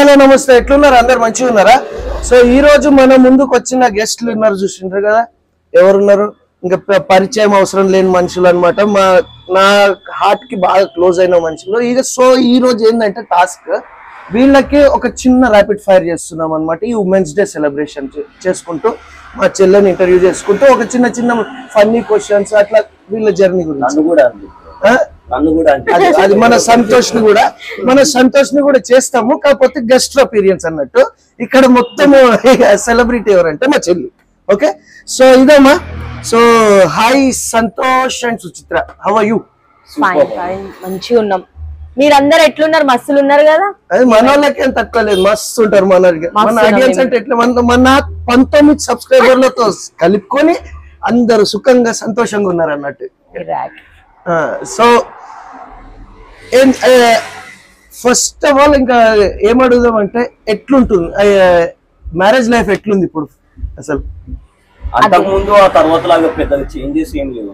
Hello నమస్తే, ఎట్లున్నారు? అందరు మంచిగా ఉన్నారా? సో ఈ రోజు మన ముందుకు వచ్చిన గెస్ట్లు ఉన్నారు, చూసింటారు కదా ఎవరున్నారు. ఇంకా పరిచయం అవసరం లేని మనుషులు అనమాట. నా హార్ట్ కి బాగా క్లోజ్ అయిన మనుషులు. సో ఈ రోజు ఏంటంటే టాస్క్, వీళ్ళకి ఒక చిన్న ర్యాపిడ్ ఫైర్ చేస్తున్నాం అనమాట. ఈ ఉమెన్స్ డే సెలబ్రేషన్ చేసుకుంటూ మా చెల్లెని ఇంటర్వ్యూ చేసుకుంటూ ఒక చిన్న చిన్న ఫన్నీ క్వశ్చన్స్ అట్లా వీళ్ళ జర్నీ గురించి. అది మన సంతోష్ ని కూడా చేస్తాము, కాకపోతే గెస్ట్ అపీరియన్స్ అన్నట్టు. ఇక్కడ మొత్తం సెలబ్రిటీ ఎవరంటే మా చెల్లి. ఓకే, సో ఇదమ్మా. So hi Santosh and Suchitra, how are you? మంచిగా ఉన్నాం. మీరందరూ ఎట్లున్నారు? మస్తులు ఉన్నారు కదా. అది మన వాళ్ళకి ఏం తక్కువ లేదు, మస్తు ఉంటారు. మన ఆడియన్స్ అంటే ఎట్లా, మన 19 సబ్స్క్రైబర్లతో కలుపుకొని అందరూ సుఖంగా సంతోషంగా ఉన్నారు అన్నట్టు. సో ఫస్ట్ ఆఫ్ ఆల్ ఇంకా ఏం అడుగుదాం అంటే, ఎట్లుంటుంది మ్యారేజ్ లైఫ్, ఎట్లుంది ఇప్పుడు అసలు? అంతకుముందు ఆ తర్వాత లాగా పెద్దగా చేంజెస్ ఏం లేవు,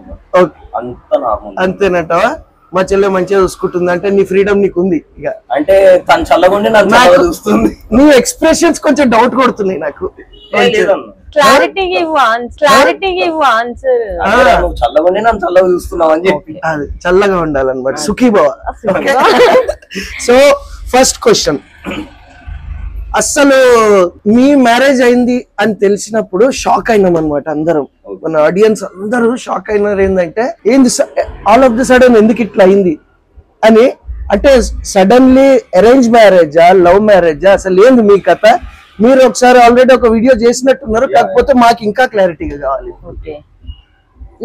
అంతేనట్టవా? మా చెల్లె మంచిగా చూసుకుంటుంది అంటే నీ ఫ్రీడమ్ నీకు ఉంది ఇక. అంటే తను చల్లగుండి నాకు చూస్తుంది. నీ ఎక్స్ప్రెషన్స్ కొంచెం డౌట్ కొడుతున్నాయి నాకు. చల్లగుండి నన్ను చల్లగా చూస్తున్నావు అని చెప్పి అది చల్లగా ఉండాలన్నమాట. సుఖీభవ. సో ఫస్ట్ క్వశ్చన్, అస్సలు మీ మ్యారేజ్ అయింది అని తెలిసినప్పుడు షాక్ అయినాం అనమాట అందరం. మన ఆడియన్స్ అందరూ షాక్ అయినారు. ఏంటంటే ఏంది ఆల్ ఆఫ్ ది సడన్ ఎందుకు ఇట్లా అయింది అని. అంటే సడన్లీ అరేంజ్ మ్యారేజా, లవ్ మ్యారేజా, అసలు ఏంది మీ కథ? మీరు ఒకసారి ఆల్రెడీ ఒక వీడియో చేసినట్టున్నారు, కాకపోతే మాకు ఇంకా క్లారిటీగా కావాలి.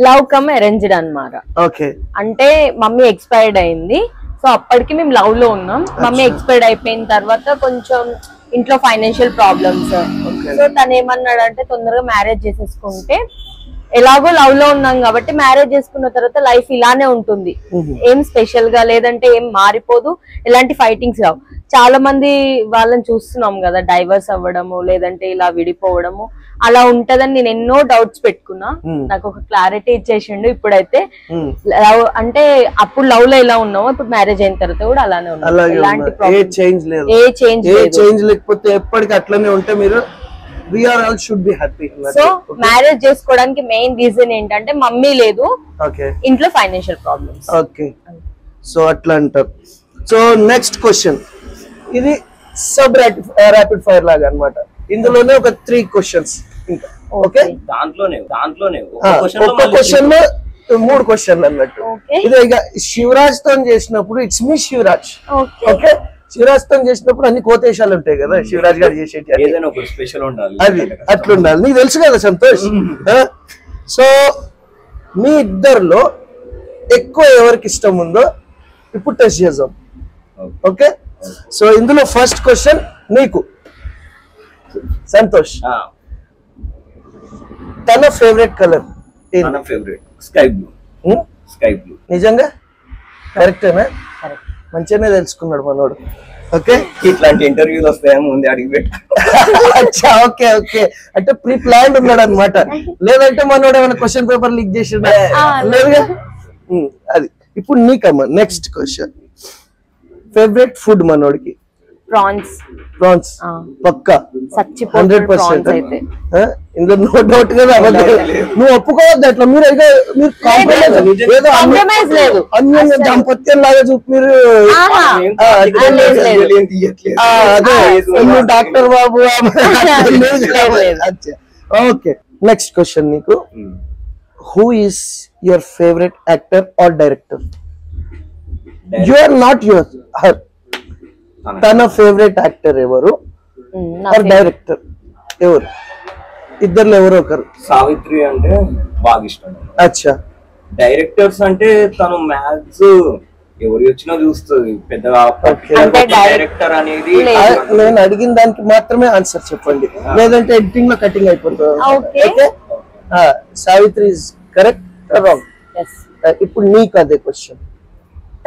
లవ్ కమ్ అరేంజ్డ్ అన్నమాట. ఓకే, అంటే మమ్మీ ఎక్స్పైర్డ్ అయింది. సో అప్పటికి మేము లవ్ లో ఉన్నాం. మమ్మీ ఎక్స్పైర్డ్ అయిపోయిన తర్వాత కొంచెం ఇంట్లో ఫైనాన్షియల్ ప్రాబ్లమ్స్. సో తను ఏమన్నాడంటే, తొందరగా మ్యారేజ్ చేసేసుకుంటే, ఎలాగో లవ్ లో ఉన్నాం కాబట్టి మ్యారేజ్ చేసుకున్న తర్వాత లైఫ్ ఇలానే ఉంటుంది, ఏం స్పెషల్ గా లేదంటే ఏం మారిపోదు, ఎలాంటి ఫైటింగ్స్ రావు. చాలా మంది వాళ్ళని చూస్తున్నాం కదా, డైవర్స్ అవ్వడము లేదంటే ఇలా విడిపోవడము అలా ఉంటదని నేను ఎన్నో డౌట్స్ పెట్టుకున్నా. నాకు ఒక క్లారిటీ ఇచ్చేసిండు. ఇప్పుడైతే లవ్ అంటే అప్పుడు లవ్ లో ఎలా ఉన్నామో ఇప్పుడు మ్యారేజ్ అయిన తర్వాత కూడా అలానే ఉన్నాం. ఎలాంటి ఏ చేంజ్ లేకపోతే ఎప్పటికీ అట్లనే ఉంటే మీరు should be happy. So marriage చేసుకోవడానికి మెయిన్ రీజన్ ఏంటంటే మమ్మీ లేదు, ఇంట్లో ఫైనాన్షియల్ ప్రాబ్లమ్స్. ఓకే, సో అట్లా అంటారు. సో నెక్స్ట్ క్వశ్చన్, ఇది సబ్ ర్యాపిడ్ ఫైర్ లాగా అన్నమాట. ఇందులోనే ఒక 3 క్వశ్చన్స్ ఇంకా. ఓకే, దాంట్లోనే ఒక్క క్వశ్చన్ లో 3 క్వశ్చన్లు అన్నట్టు. ఇది ఇక శివరాజ్ తో చేసినప్పుడు it's me Shivaraj. Okay, Shivaraj తో చేసినప్పుడు అన్ని కోతేశాలు ఉంటాయి కదా, శివరాజ్ గారు చేసేటి అది అట్లుండాలి. నీకు తెలుసు కదా సంతోష్. సో మీ ఇద్దరిలో ఎక్కువ ఎవరికి ఇష్టం ఉందో ఇప్పుడు టెస్ట్ చేద్దాం. ఓకే, సో ఇందులో ఫస్ట్ క్వశ్చన్ నీకు సంతోష్, తన ఫేవరెట్ కలర్ స్కై బ్లూ. నిజంగా కరెక్టేనా? మంచిగానే తెలుసుకున్నాడు మనోడు. ఓకే, ఇట్లాంటి ఇంటర్వ్యూలు వస్తాయేమో ముందే అడిగి పెట్టు. అచ్చా, ఓకే ఓకే, అంటే ప్రీ ప్లాన్ ఉన్నాడు అనమాట. లేదంటే మనోడు ఏమైనా క్వశ్చన్ పేపర్ లీక్ చేసిండా? లేదుగా. అది ఇప్పుడు నీకమ్మా నెక్స్ట్ క్వశ్చన్, ఫేవరెట్ ఫుడ్ మనోడికి? ప్రాన్స్ పక్కా 100%. ఇందులో నో డౌట్ కదా. నువ్వు ఒప్పుకోవద్దు అట్లా. మీరు అన్యోన్య దాంపత్యం లాగా చూపు. మీరు అదే doctor Babu. Okay, next question నీకు, who is your favourite actor or director? You are not your, her. తన ఫేవరెట్ యాక్టర్ ఎవరు ఆర్ డైరెక్టర్ ఎవరు? ఇద్దరు ఎవరో ఒకరు. సావిత్రి అంటే బాగా ఇష్టం. అచ్చా, డైరెక్టర్స్ అంటే తను మ్యాథ్స్ ఎవరు వచ్చినా చూస్తుంది పెద్దగా. డైరెక్టర్ అనేది నేను అడిగిన దానికి మాత్రమే ఆన్సర్ చెప్పండి, లేదంటే ఎడిటింగ్ లో కటింగ్ అయిపోతుంది. Okay, Savitri is correct, wrong? ఇప్పుడు నీకు అదే క్వశ్చన్.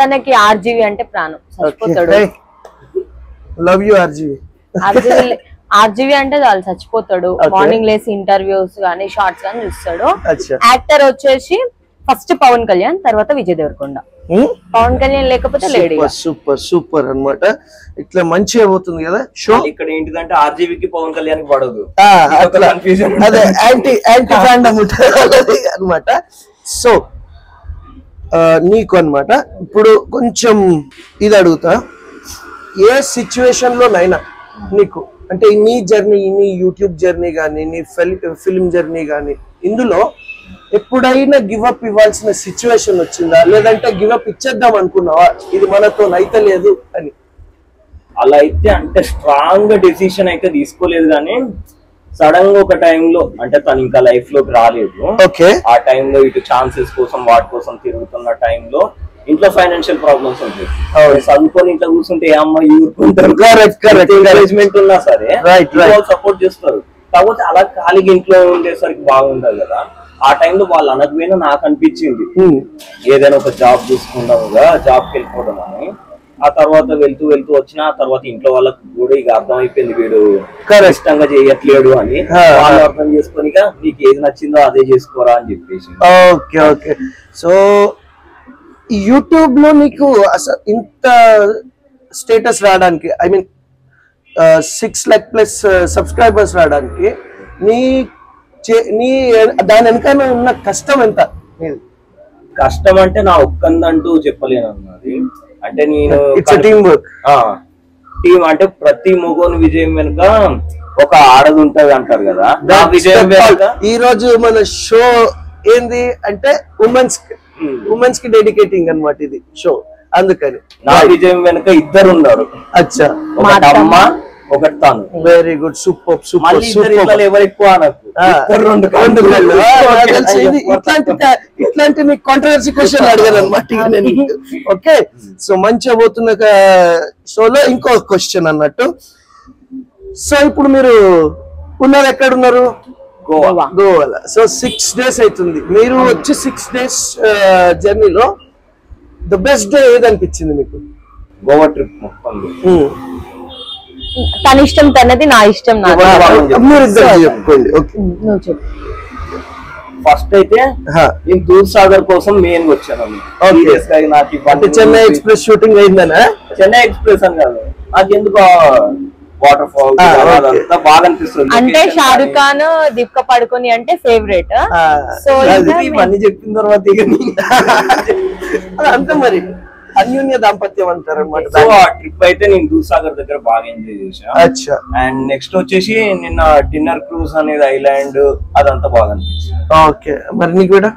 తనకి ఆర్జీవి అంటే ప్రాణం, చచ్చిపోతాడు. Love you RGV. ఆర్జీవి అంటే చాలు చచ్చిపోతాడు. మార్నింగ్ లేసి ఇంటర్వ్యూస్ గానీ షార్ట్స్ గానీ చూస్తాడు. యాక్టర్ వచ్చేసి ఫస్ట్ పవన్ కళ్యాణ్, తర్వాత విజయ్ దేవరకొండ. పవన్ కళ్యాణ్ లేకపోతే లేడీ. సూపర్ సూపర్ అన్నమాట. ఇట్లా మంచిగా పోతుంది కదా షో. ఇక్కడ ఏంటిదంటే ఆర్జీవికి పవన్ కళ్యాణ్ పడదు, అదే యాంటీ ఫ్యాండమ్ ఉంటుంది అనమాట. సో నీకు అన్నమాట ఇప్పుడు కొంచెం ఇది అడుగుతా, ఏ సిచ్యువేషన్ లోనైనా నీకు అంటే నీ జర్నీ, నీ యూట్యూబ్ జర్నీ కానీ, నీ ఫిల్మ్ జర్నీ కానీ, ఇందులో ఎప్పుడైనా గివప్ ఇవ్వాల్సిన సిచ్యువేషన్ వచ్చిందా, లేదంటే గివప్ ఇచ్చేద్దాం అనుకున్నావా ఇది మనతో అయితే లేదు అని? అలా అయితే అంటే స్ట్రాంగ్ డెసిషన్ అయితే తీసుకోలేదు, కానీ సడన్ గా ఒక టైంలో అంటే తను ఇంకా లైఫ్ లోకి రాలేదు. ఆ టైంలో ఇటు ఛాన్సెస్ కోసం వాటి కోసం తిరుగుతున్న టైంలో ఇంట్లో ఫైనాన్షియల్ ప్రాబ్లమ్స్ ఉంటాయి. చదువుకొని ఇంట్లో కూర్చుంటే ఏ అమ్మాయి ఎంకరేజ్మెంట్ ఉన్నా సరే సపోర్ట్ చేస్తారు. కాకపోతే అలా ఖాళీగా ఇంట్లో ఉండేసరికి బాగుండదు కదా. ఆ టైంలో వాళ్ళు అనకపోయినా నాకు అనిపించింది ఏదైనా ఒక జాబ్ చూసుకుందాముగా, జాబ్కి వెళ్ళిపోవడం అని. ఆ తర్వాత వెళ్తూ వచ్చిన ఆ తర్వాత ఇంట్లో వాళ్ళకి కూడా ఇక అర్థం అయిపోయింది వీడు ఇష్టంగా చేయట్లేడు అని. వాళ్ళు అర్థం చేసుకొని నీకు ఏది నచ్చిందో అదే చేసుకోరా అని చెప్పేసి. Okay okay. సో యూట్యూబ్ లో నీకు అసలు ఇంత స్టేటస్ రావడానికి, I mean 6 lakh plus subscribers రావడానికి నీ దాని వెనకాల ఉన్న కష్టం ఎంత? కష్టం అంటే నా ఒక్కందంటూ చెప్పలేను అన్నది. అంటే నేను టీమ్ అంటే ప్రతి మొగోని విజయం వెనుక ఒక ఆడది ఉంటది అంటారు కదా. విజయం వెనుక ఈ రోజు మన షో ఏంది అంటే ఉమెన్స్ కి డెడికేటింగ్ అన్నమాట ఇది షో. అందుకని నా విజయం వెనుక ఇద్దరు ఉన్నారు. అచ్చా, ఒకటి అమ్మ ఒకటి తాను. Very good, super super super. ఎవరు ఎక్కువ ఇట్లాంటి మీకు కాంట్రవర్సీ క్వశ్చన్ అడిగాను అనమాట. ఓకే, సో మంచిగా పోతున్న షోలో ఇంకో క్వశ్చన్ అన్నట్టు. సో ఇప్పుడు మీరు ఉన్నారు ఎక్కడున్నారు? గోవాలో. సో 6 days అవుతుంది మీరు వచ్చి. 6 days జర్నీలో ద బెస్ట్ డే ఏది అనిపించింది మీకు? గోవా ట్రిప్ మొత్తం. తన ఇష్టం తనది, నా ఇష్టం నాది. చెప్పుకోండి. ఫస్ట్ అయితే నేను దూద్సాగర్ కోసం మెయిన్ వచ్చాను. అంటే చెన్నై ఎక్స్ప్రెస్ షూటింగ్ అయిందనా? చెన్నై ఎక్స్ప్రెస్ అని కాదు, నాకు ఎందుకు వాటర్ ఫాల్ బాగా అనిపిస్తుంది. అంటే షారుఖ్ ఖాన్, దీపికా పడుకొని అంటే ఫేవరెట్. సో ఇవన్నీ చెప్పిన తర్వాత అంతే మరి అన్యోన్య దాంపత్యం అంటారు అనమాట. సో ఆ ట్రిప్ అయితే నేను దూద్సాగర్ దగ్గర బాగా ఎంజాయ్ చేసా. అండ్ నెక్స్ట్ వచ్చేసి నిన్న డిన్నర్ క్రూజ్ అనేది ఐలాండ్, అదంతా బాగా అనిపించింది. ఓకే, మరి నీకు కూడా?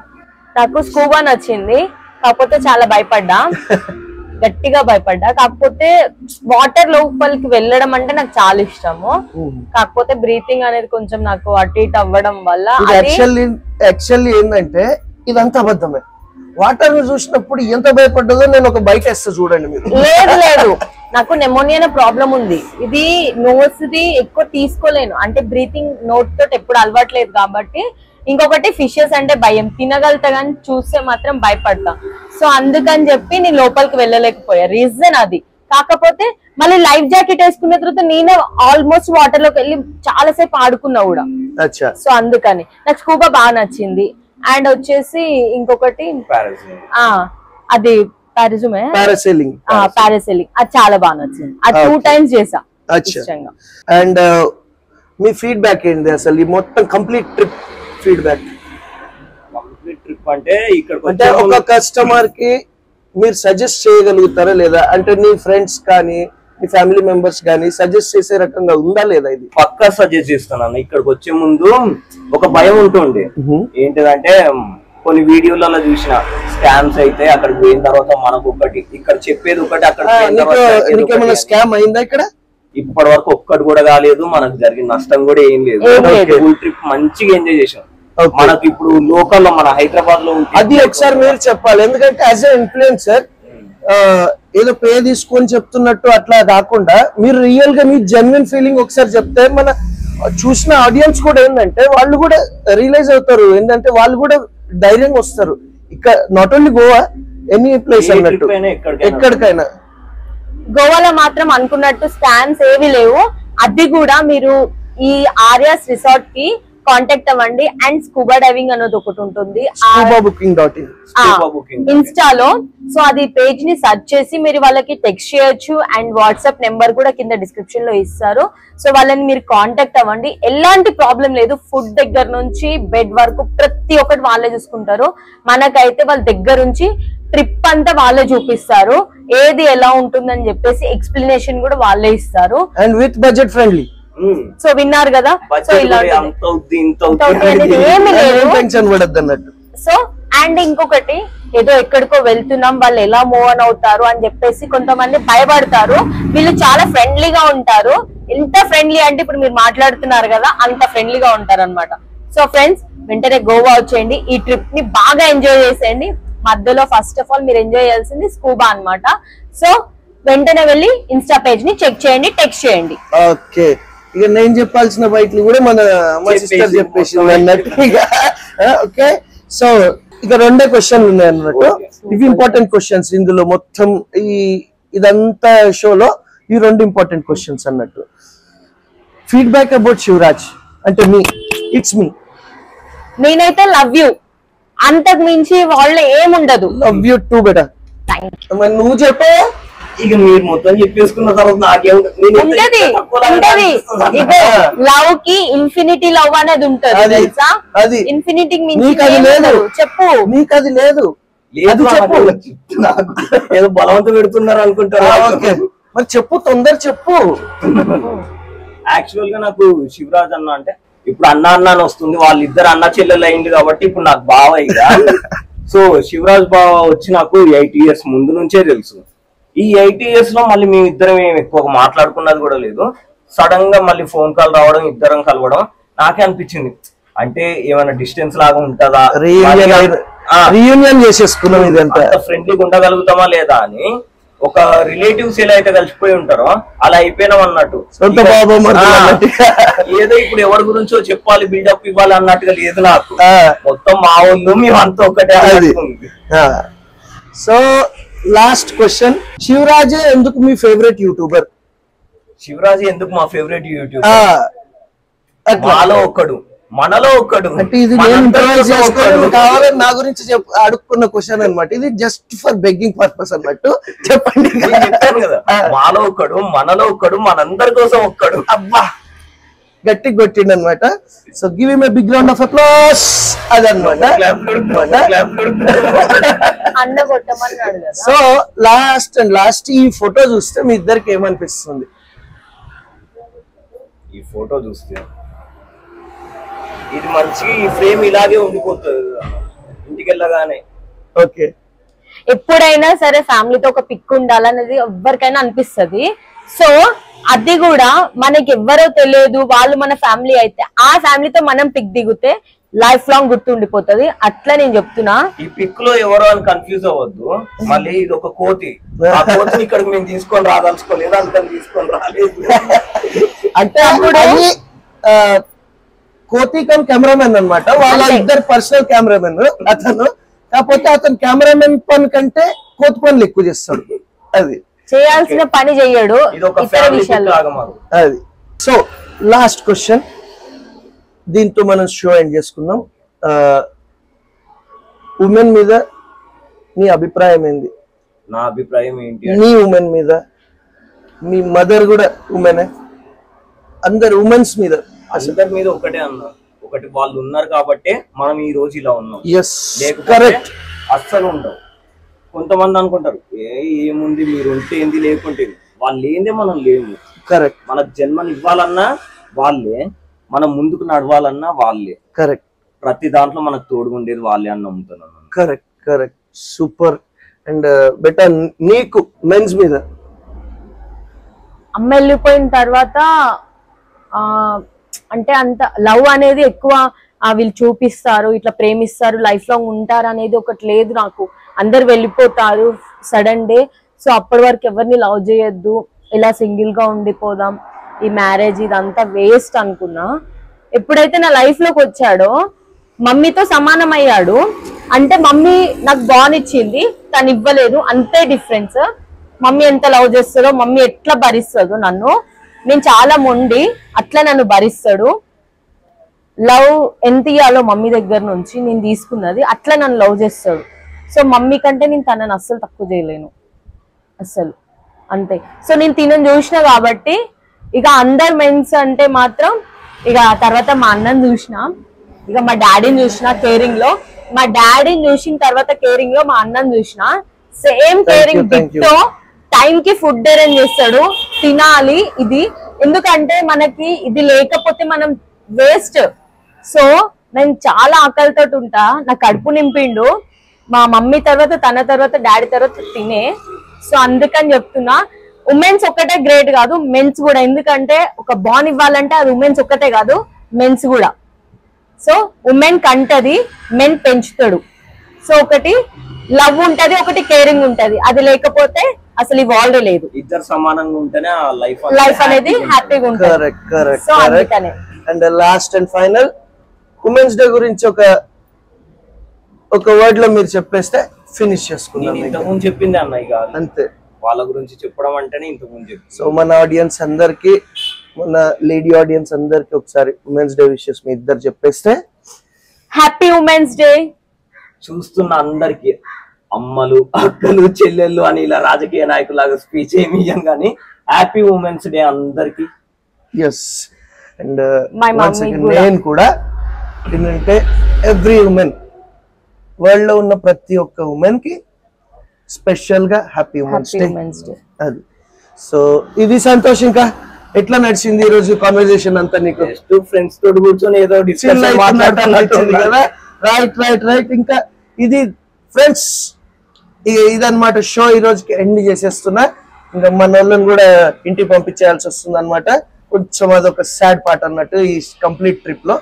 నాకు స్కూబా నచ్చింది, కాకపోతే చాలా భయపడ్డా, గట్టిగా భయపడ్డా. కాకపోతే వాటర్ లోపలికి వెళ్ళడం అంటే నాకు చాలా ఇష్టము. కాకపోతే బ్రీతింగ్ అనేది కొంచెం నాకు అటు ఇటు అవ్వడం వల్ల. యాక్చువల్లీ ఏంటంటే ఇదంతా అబద్ధమే. వాటర్ ను చూసినప్పుడు ఎంత భయపడ్డదో నేను ఒక బయట వేస్తా చూడండి మీరు. లేదు, నాకు నెమోనియా అనే ప్రాబ్లం ఉంది. ఇది నోస్ ది ఎక్కువ తీసుకోలేను, అంటే బ్రీతింగ్ నోట్ తోటి ఎప్పుడు అలవాట్లేదు కాబట్టి. ఇంకొకటి ఫిషెస్ అంటే భయం, తినగలుగుతా కానీ చూస్తే మాత్రం భయపడతా. సో అందుకని చెప్పి నేను లోపలికి వెళ్ళలేకపోయా, రీజన్ అది. కాకపోతే మళ్ళీ లైఫ్ జాకెట్ వేసుకున్న తర్వాత నేనే ఆల్మోస్ట్ వాటర్ లోకి వెళ్ళి చాలా సేపు ఆడుకున్నా కూడా. సో అందుకని నాకు స్కూబా బాగా నచ్చింది. అండ్ వచ్చేసి ఇంకొకటి అది పారాసైలింగ్, అది చాలా బాగా నచ్చింది. అది 2 times చేసా. అండ్ మీ ఫీడ్బ్యాక్ ఏంటి అసలు ఈ మొత్తం complete trip feedback? Complete trip అంటే ఇక్కడ అంటే ఒక కస్టమర్ కి మీరు సజెస్ట్ చేయగలుగుతారా లేదా? అంటే నీ ఫ్రెండ్స్ కానీ మీ ఫ్యామిలీ మెంబర్స్ కానీ సజెస్ట్ చేసే రకంగా ఉందా లేదా? ఇది పక్కా సజెస్ట్ చేస్తాను. ఇక్కడికి వచ్చే ముందు ఒక భయం ఉంటుంది, ఏంటిదంటే కొన్ని వీడియోలలో చూసిన స్కామ్స్ అయితే అక్కడికి పోయిన తర్వాత మనకు ఒకటి, ఇక్కడ చెప్పేది ఒకటి, అక్కడ స్కామ్ అయిందా? ఇక్కడ ఇప్పటి వరకు ఒక్కటి కూడా కాలేదు, మనకు జరిగిన నష్టం కూడా ఏం లేదు. ఫుల్ ట్రిప్ మంచిగా ఎంజాయ్ చేసాం. మనకి ఇప్పుడు లోకల్ లో మన హైదరాబాద్ లో అది ఒకసారి మీరు చెప్పాలి, ఎందుకంటే యాజ్ ఎ ఇన్ఫ్లుయెన్సర్ ఏదో పే తీసుకొని చెప్తున్నట్టు అట్లా కాకుండా మీరు రియల్ గా మీ జెన్యున్ ఫీలింగ్ ఒకసారి చెప్తే మన చూసిన ఆడియన్స్ కూడా ఏంటంటే వాళ్ళు కూడా రియలైజ్ అవుతారు, ఏంటంటే వాళ్ళు కూడా ధైర్యంగా వస్తారు. ఇక్కడ not only Goa, any place అన్నట్టు ఎక్కడికైనా. గోవాలో మాత్రం అనుకున్నట్టు స్కామ్స్ ఏవి లేవు. అది కూడా మీరు ఈ ఆర్యాస్ రిసార్ట్ కి కాంటాక్ట్ అవ్వండి. అండ్ స్కూబా డైవింగ్ అనేది ఒకటి ఉంటుంది ScubaBooking.in ఇన్స్టాలో. సో అది పేజ్ ని సెర్చ్ చేసి మీరు వాళ్ళకి టెక్స్ట్ చేయొచ్చు. అండ్ వాట్సాప్ నెంబర్ కూడా కింద డిస్క్రిప్షన్ లో ఇస్తారు. సో వాళ్ళని మీరు కాంటాక్ట్ అవ్వండి. ఎలాంటి ప్రాబ్లం లేదు. ఫుడ్ దగ్గర నుంచి బెడ్ వరకు ప్రతి ఒక్కటి వాళ్ళే చూసుకుంటారు. మనకైతే వాళ్ళ దగ్గర నుంచి ట్రిప్ అంతా వాళ్ళే చూపిస్తారు. ఏది ఎలా ఉంటుందని చెప్పేసి ఎక్స్ప్లెనేషన్ కూడా వాళ్ళే ఇస్తారు. And with budget friendly. So విన్నారు కదా. సో ఇలా ఏమి లేదు, టెన్షన్ పడద్దు అన్నట్టు. సో అండ్ ఇంకొకటి, ఏదో ఎక్కడికో వెళ్తున్నాం వాళ్ళు ఎలా మూవ్ ఆన్ అవుతారు అని చెప్పేసి కొంతమంది భయపడతారు. వీళ్ళు చాలా ఫ్రెండ్లీగా ఉంటారు. ఎంత ఫ్రెండ్లీ అంటే ఇప్పుడు మీరు మాట్లాడుతున్నారు కదా, అంత ఫ్రెండ్లీగా ఉంటారు అనమాట. సో ఫ్రెండ్స్, వెంటనే గోవా వచ్చేయండి. ఈ ట్రిప్ ని బాగా ఎంజాయ్ చేసేయండి. మధ్యలో ఫస్ట్ ఆఫ్ ఆల్ మీరు ఎంజాయ్ చేయాల్సింది స్కూబా అన్నమాట. సో వెంటనే వెళ్ళి ఇన్స్టా పేజ్ ని చెక్ చేయండి, టెక్స్ట్ చేయండి. ఓకే, ఇక నేను చెప్పాల్సిన బైక్లు కూడా మా సిస్టర్ చెప్పేసింది అన్నట్టు. ఓకే, సో ఇక 2 క్వశ్చన్లు ఉన్నాయి అన్నట్టు. ఇవి ఇంపార్టెంట్ క్వశ్చన్స్. ఇందులో మొత్తం ఇదంతా షోలో ఈ 2 ఇంపార్టెంట్ క్వశ్చన్స్ అన్నట్టు. ఫీడ్బ్యాక్ అబౌట్ శివరాజ్ అంటే మీ, ఇట్స్ మీ. నేనైతే లవ్ యూ, అంతకు మించి వాళ్ళు ఏముండదు. Love you two better. మరి నువ్వు చెప్పే, ఇక మీరు మొత్తం చెప్పేసుకున్న తర్వాత ఉంటది ఇదే లవ్ కి ఇన్ఫినిటీ లవ్ అనేది ఉంటది తెలుసా. అది ఇన్ఫినిటీ నీకు అది లేదు. చెప్పు, నీకు అది లేదు. అది చెప్పు. ఏదో బలవంతం పెడుతున్నారు అనుకుంటారు. ఓకే, మరి చెప్పు, తొందర చెప్పు. యాక్చువల్ గా నాకు శివరాజ్ అన్న అంటే ఇప్పుడు అన్న అని వస్తుంది. వాళ్ళిద్దరు అన్న చెల్లెలు అయింది కాబట్టి ఇప్పుడు నాకు బావ. ఇక సో శివరాజ్ బావ వచ్చి నాకు 8 years ముందు నుంచే తెలుసు. ఈ 8 years లో మళ్ళీ మేము ఇద్దరం ఏమి ఎక్కువ మాట్లాడుకున్నది కూడా లేదు. సడన్ గా మళ్ళీ ఫోన్ కాల్ రావడం, ఇద్దరం కలవడం నాకే అనిపించింది అంటే ఏమైనా డిస్టెన్స్ లాగా ఉంటుందా, రీయూనియన్ చేసేసుకున్నాం, ఇదంతా ఫ్రెండ్లీగా ఉండగలుగుతామా లేదా అని. ఒక రిలేటివ్స్ ఎలా అయితే కలిసిపోయి ఉంటారో అలా అయిపోయినాం అన్నట్టు. ఏదో ఇప్పుడు ఎవరి గురించో చెప్పాలి, బిల్డప్ ఇవ్వాలి అన్నట్టుగా లేదు నాకు. మొత్తం మా ఊళ్ళు మేమంతా ఒకటే. సో లాస్ట్ క్వశ్చన్, శివరాజ్ ఎందుకు మీ ఫేవరెట్ యూట్యూబర్? శివరాజ్ ఎందుకు మా ఫేవరెట్ యూట్యూబర్? మాలో ఒక్కడు, మనలో ఒక్కడు. అంటే ఇది నేను కావాలని నా గురించి అడుక్కున్న క్వశ్చన్ అన్నమాట. ఇది జస్ట్ ఫర్ బెగ్గింగ్ పర్పస్ అన్నట్టు. చెప్పండి. చెప్పాను కదా, మాలో ఒక్కడు, మనలో ఒక్కడు, మనందరి కోసం ఒక్కడు. అబ్బా, గట్టి కొట్టిండు అనమాట. So give him a big round of applause. అదన్నమాట. సో లాస్ట్ ఈ ఫోటో చూస్తే మీ ఇద్దరికి ఏమనిపిస్తుంది? ఈ ఫోటో చూస్తే ఇది మంచి ఫ్రేమ్ ఇలాగే ఉండిపోతుంది ఇంటికి వెళ్ళగానే. ఓకే, ఎప్పుడైనా సరే ఫ్యామిలీతో ఒక పిక్ ఉండాలనేది ఎవరికైనా అనిపిస్తుంది. సో అది కూడా మనకి ఎవ్వరో తెలియదు, వాళ్ళు మన ఫ్యామిలీ అయితే ఆ ఫ్యామిలీతో మనం పిక్ దిగితే లైఫ్ లాంగ్ గుర్తుండిపోతుంది. అట్లా నేను చెప్తున్నా. ఈ పిక్ లో ఎవరో అని కన్ఫ్యూజ్ అవ్వద్దు. మళ్ళీ ఇది ఒక కోతి, ఆ కోతిని ఇక్కడికి మేము తీసుకొని రాదలుచుకోలేదు, అంతని తీసుకొని రాలేదు. అంటే అప్పుడు కోతి కమ్ కెమెరామెన్ అన్నమాట. వాళ్ళ ఇద్దరు పర్సనల్ కెమెరామెన్ అతను. కాకపోతే అతను కెమెరామెన్ పని కంటే కోతి పనులు ఎక్కువ చేస్తాడు. అది చేయాల్సిన పని చెయ్యడు. అది. సో లాస్ట్ క్వశ్చన్, దీంతో మనం షో ఎండ్ చేసుకుందాం. ఉమెన్ మీద నీ అభిప్రాయం ఏంది? నా అభిప్రాయం ఏంటి? నీ ఉమెన్ మీద, మీ మదర్ కూడా ఉమెనే, అందరు ఉమెన్స్ మీద, అందరి మీద ఒకటే అన్నా. ఒకటి వాళ్ళు ఉన్నారు కాబట్టి మనం ఈ రోజు ఇలా ఉన్నాం. కరెక్ట్. అస్సలు ఉండవు. కొంతమంది అనుకుంటారు ఏముంది మీరు ఉంటే ఏంది లేకుంటే, వాళ్ళు లేదే మనం లేము. కరెక్ట్. మన జన్మని ఇవ్వాలన్నా వాళ్ళే, మనం ముందుకు నడవాలన్నా వాళ్ళే. కరెక్ట్. ప్రతి దాంట్లో మనకు తోడుగుండేది వాళ్ళే అని నమ్ముతున్నాను. Correct, correct, super. And better నీకు మెన్స్ మీద? అమ్మ వెళ్ళిపోయిన తర్వాత అంటే అంత లవ్ అనేది ఎక్కువ వీళ్ళు చూపిస్తారు, ఇట్లా ప్రేమిస్తారు, లైఫ్ లాంగ్ ఉంటారు అనేది ఒకటి లేదు నాకు. అందరు వెళ్ళిపోతారు సడన్ డే. సో అప్పటి వరకు ఎవరిని లవ్ చేయొద్దు, ఇలా సింగిల్ గా ఉండిపోదాం, ఈ మ్యారేజ్ ఇదంతా వేస్ట్ అనుకున్నా. ఎప్పుడైతే నా లైఫ్ లోకి వచ్చాడో మమ్మీతో సమానం అయ్యాడు. అంటే మమ్మీ నాకు బానిచ్చింది, తను ఇవ్వలేదు, అంతే డిఫరెన్స్. మమ్మీ ఎంత లవ్ చేస్తాడో, మమ్మీ ఎట్లా భరిస్తుందో నన్ను, నేను చాలా మొండి, అట్లా నన్ను భరిస్తాడు. లవ్ ఎంత ఇయ్యాలో మమ్మీ దగ్గర నుంచి నేను తీసుకున్నది అట్లా నన్ను లవ్ చేస్తాడు. సో మమ్మీ కంటే నేను తనని అస్సలు తక్కువ చేయలేను అస్సలు, అంతే. సో నేను తినని చూసిన కాబట్టి ఇక అందరు మెన్స్ అంటే మాత్రం ఇక తర్వాత మా అన్నని చూసిన, ఇక మా డాడీని చూసిన కేరింగ్ లో, మా డాడీని చూసిన తర్వాత కేరింగ్ లో మా అన్నని చూసిన. సేమ్ కేరింగ్ బిట్తో టైం కి ఫుడ్ అరేంజ్ చేస్తాడు, తినాలి ఇది, ఎందుకంటే మనకి ఇది లేకపోతే మనం వేస్ట్. సో నేను చాలా ఆకలితో ఉంటా, నా కడుపు నింపిండు మా మమ్మీ తర్వాత, తన తర్వాత డాడీ తర్వాత తినే. సో అందుకని చెప్తున్నా, ఉమెన్స్ ఒక్కటే గ్రేట్ కాదు, మెన్స్ కూడా. ఎందుకంటే ఒక బాన్ ఇవ్వాలంటే అది ఉమెన్స్ ఒక్కటే కాదు, మెన్స్ కూడా. సో ఉమెన్ కంటది, మెన్ పెంచుతాడు. సో ఒకటి లవ్ ఉంటది, ఒకటి కేరింగ్ ఉంటది, అది లేకపోతే అసలు ఈ వరల్డ్ లేదు. ఇద్దరు సమానంగా ఉంటేనే లైఫ్ అనేది హ్యాపీగా ఉంటుంది. సో అందుకనే. And last and final women's day గురించి ఒక వర్డ్ లో మీరు చెప్పేస్తే ఫినిష్ చేసుకున్నాం. ఇంతకుముందు చెప్పింది అన్న, ఇక అంతే. వాళ్ళ గురించి చెప్పడం అంటేనే ఇంతకుముందు చెప్పి. సో మన ఆడియన్స్ అందరికి, మన లేడీ ఆడియన్స్ అందరికి ఒకసారి ఉమెన్స్ డే విషెస్ మీ ఇద్దరు చెప్పేస్తే. Happy women's day. చూస్తున్న అందరికి అమ్మలు, అక్కలు, చెల్లెళ్ళు అని ఇలా రాజకీయ నాయకులాగా స్పీచ్ ఏమి ఇయ్యం కానీ హ్యాపీ ఉమెన్స్ డే అందరికి. ఎస్. అండ్ నేను కూడా ఏంటంటే ఎవ్రీ ఉమెన్, వరల్డ్ లో ఉన్న ప్రతి ఒక్క ఉమెన్ కి స్పెషల్ గా హ్యాపీ ఉమెన్స్ డే అది. సో ఇది సంతోష్, ఇంకా ఎట్లా నడిచింది ఈ రోజు కాన్వర్సేషన్ అంతా? నీకు ఫ్రెండ్స్ తోటి కూర్చొని ఏదో కదా. రైట్. ఇంకా ఇది ఫ్రెండ్స్, ఇదన్నమాట షో ఈ రోజుకి ఎండ్ చేసేస్తున్నా. ఇంకా మన వాళ్ళని కూడా ఇంటికి పంపించేయాల్సి వస్తుంది అనమాట. కొంచెం అదొక సాడ్ పార్ట్ అన్నట్టు ఈ కంప్లీట్ ట్రిప్ లో.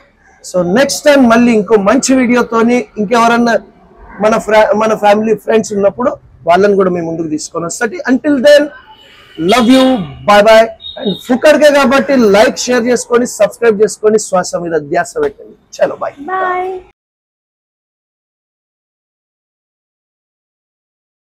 సో నెక్స్ట్ టైం మళ్ళీ ఇంకో మంచి వీడియోతోని ఇంకెవరన్నా మన ఫ్యామిలీ ఫ్రెండ్స్ ఉన్నప్పుడు వాళ్ళని కూడా మేము ముందుకు తీసుకొని వస్తాయి. Until then love you, bye bye. And ఫుకర్కే కాబట్టి లైక్, షేర్ చేసుకొని, సబ్స్క్రైబ్ చేసుకొని, శ్వాస మీద ధ్యాస పెట్టండి. చలో బాయ్.